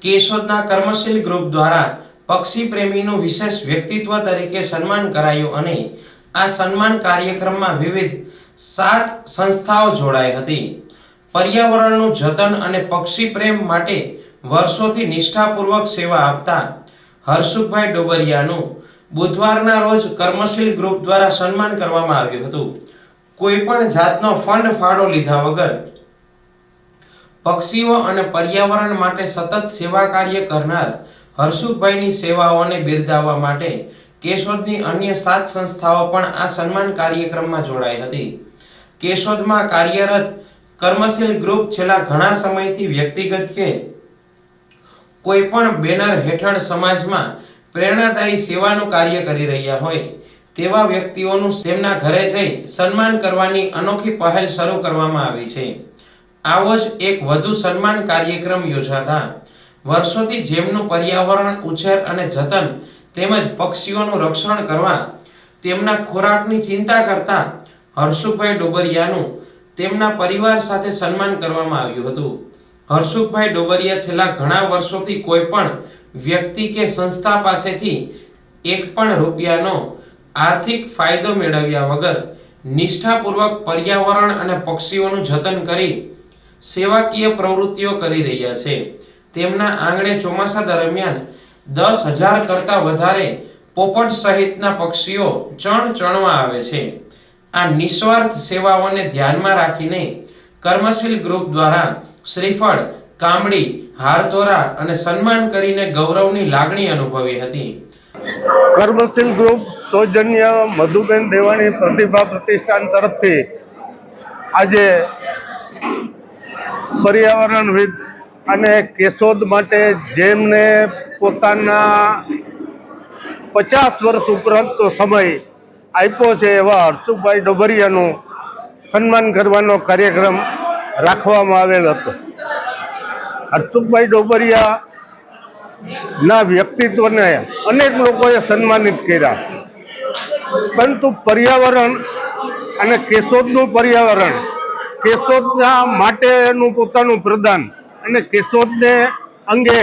કેશોદના કર્મશીલ group દ્વારા પક્ષી પ્રેમીનું વિશેષ વ્યક્તિત્વ તરીકે સન્માન કરાયું અને આ સન્માન કાર્યક્રમમાં વિવિધ 7 સંસ્થાઓ જોડાઈ હતી। પર્યાવરણનું જતન અને પક્ષી પ્રેમ માટે વર્ષોથી નિષ્ઠાપૂર્વક સેવા આપતા હરસુખભાઈ ડોબરિયાનું બુધવારના રોજ કર્મશીલ ગ્રુપ દ્વારા સન્માન કરવામાં આવ્યું હતું। કોઈ પણ જાતનો ફંડ ફાળો લીધા વગર પક્ષીઓ અને પર્યાવરણ માટે સતત સેવા કાર્ય કરનાર હરસુખભાઈની સેવાઓને બિરદાવવા માટે કેશોદની અન્ય 7 સંસ્થાઓ પણ આ સન્માન કાર્યક્રમમાં જોડાઈ હતી। કેશોદમાં કાર્યરત કર્મશીલ ગ્રુપ છેલ્લા ઘણા સમયથી વ્યક્તિગત કે કોઈ પણ બેનર હેઠળ સમાજમાં પ્રેરણાદાયી સેવાનું કાર્ય કરી રહ્યા હોય તેવા વ્યક્તિઓનું તેમના ઘરે જઈ સન્માન કરવાની અનોખી પહેલ શરૂ કરવામાં આવી છે। આવો જ એક વધુ સન્માન કાર્યક્રમ યોજાતા વર્ષોથી જેમનું પર્યાવરણ ઉછેર અને જતન તેમજ પક્ષીઓનું રક્ષણ કરવા તેમના ખોરાકની ચિંતા કરતા હરસુખભાઈ ડોબરિયાનું તેમના પરિવાર સાથે સન્માન કરવામાં આવ્યું હતું। હરસુખભાઈ ડોબરિયા છેલ્લા ઘણા વર્ષોથી કોઈ પણ વ્યક્તિ કે સંસ્થા પાસેથી એક પણ રૂપિયાનો આર્થિક ફાયદો મેળવ્યા વગર નિષ્ઠાપૂર્વક પર્યાવરણ અને પક્ષીઓનું જતન કરી સેવાકીય પ્રવૃત્તિઓ કરી રહ્યા છે। તેમના આંગણે ચોમાસા દરમિયાન 10,000 કરતાં વધારે પોપટ સહિતના પક્ષીઓ ચણવા આવે છે। આ નિસ્વાર્થ સેવાઓને ધ્યાનમાં રાખીને કર્મશીલ ગ્રુપ દ્વારા શ્રીફળ, કામડી, હારતોરા અને સન્માન કરીને ગૌરવની લાગણી અનુભવી હતી। કર્મશીલ ગ્રુપ સૌજન્ય મધુબેન દેવાણી પ્રતિભા પ્રતિષ્ઠાન તરફથી આજે પર્યાવરણવિદ અને કેશોદ માટે જેમને પોતાના 50 વર્ષ ઉપરાંતનો સમય આપ્યો છે એવા હરસુખભાઈ ડોબરિયાનું સન્માન કરવાનો કાર્યક્રમ રાખવામાં આવેલ હતો। હરસુખભાઈ ડોબરિયા ના વ્યક્તિત્વને અનેક લોકોએ સન્માનિત કર્યા, પરંતુ પર્યાવરણ અને કેશોદનું પર્યાવરણ, કેશોદના માટેનું પોતાનું પ્રદાન અને કેશોદને અંગે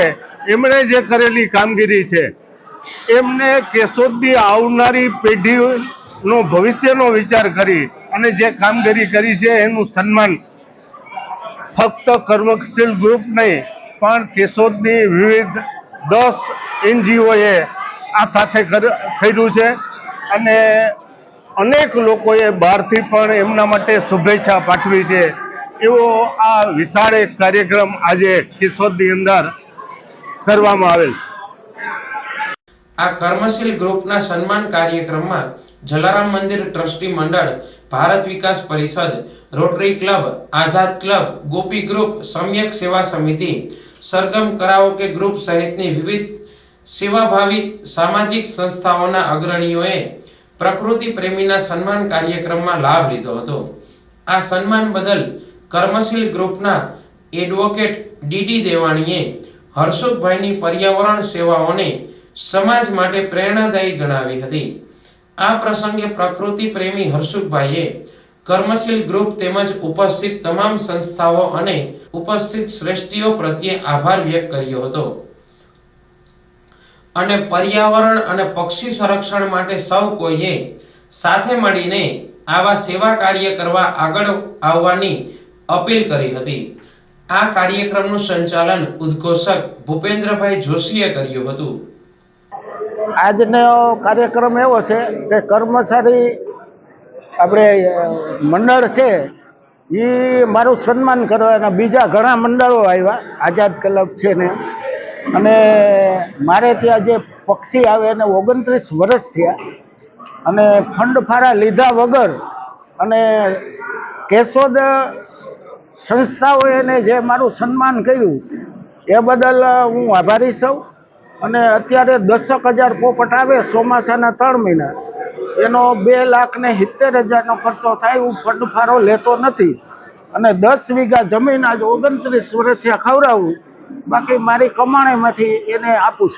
એમણે જે કરેલી કામગીરી છે, એમને કેશોદની આવનારી પેઢીનો ભવિષ્યનો વિચાર કરી અને જે કામગીરી કરી છે એનું સન્માન ફક્ત કર્મશીલ ગ્રુપ નહીં પણ કેશોદની વિવિધ 10 NGOએ આ સાથે કર્યું છે અને અનેક લોકોએ બહારથી પણ એમના માટે શુભેચ્છા પાઠવી છે। એવો આ વિશાળ એક કાર્યક્રમ આજે કેશોદની અંદર કરવામાં આવેલ છે। આ કર્મશીલ ગ્રુપના સન્માન કાર્યક્રમમાં જલારામ મંદિર ટ્રસ્ટી મંડળ, ભારત વિકાસ પરિષદ, રોટરી ક્લબ, આઝાદ ક્લબ, ગોપી ગ્રુપ, સમ્યક સેવા સમિતિ, સરગમ કરાઓકે ગ્રુપ સહિતની વિવિધ સેવાભાવી સામાજિક સંસ્થાઓના અગ્રણીઓએ પ્રકૃતિ પ્રેમીના સન્માન કાર્યક્રમમાં લાભ લીધો હતો। આ સન્માન બદલ કર્મશીલ ગ્રુપના એડવોકેટ ડીડી દેવાણીએ હરસુખભાઈની પર્યાવરણ સેવાઓને સમાજ માટે પ્રેરણાદાયી ગણાવી હતી। આ પ્રસંગે પ્રકૃતિ પ્રેમી હરસુખભાઈએ કર્મશીલ ગ્રુપ તેમજ ઉપસ્થિત તમામ સંસ્થાઓ અને ઉપસ્થિત શ્રેષ્ઠીઓ પ્રત્યે આભાર વ્યક્ત કર્યો હતો અને પર્યાવરણ અને પક્ષી સંરક્ષણ માટે સૌ કોઈએ સાથે મળીને આવા સેવા કાર્ય કરવા આગળ આવવાની અપીલ કરી હતી। આ કાર્યક્રમનું સંચાલન ઉદ્ઘોષક ભૂપેન્દ્રભાઈ જોશીએ કર્યું હતું। આજનો કાર્યક્રમ એવો છે કે કર્મચારી આપણે મંડળ છે એ મારું સન્માન કરવાના બીજા ઘણા મંડળો આવ્યા, આઝાદ ક્લબ છે ને, અને મારે ત્યાં જે પક્ષી આવે એને 29 વર્ષ થયા અને ફંડ ફાળા લીધા વગર અને કેશોદ સંસ્થાઓએ એને જે મારું સન્માન કર્યું એ બદલ હું આભારી છું। અને અત્યારે 10,000 પોપટ આવે ચોમાસાના 3 મહિના, એનો 2,70,000નો ખર્ચો થાય। હું ફંડ ફાળો લેતો નથી અને 10 વીઘા જમીન આજ 29 વર્ષથી ખવડાવું, બાકી મારી કમાણીમાંથી એને આપું છું।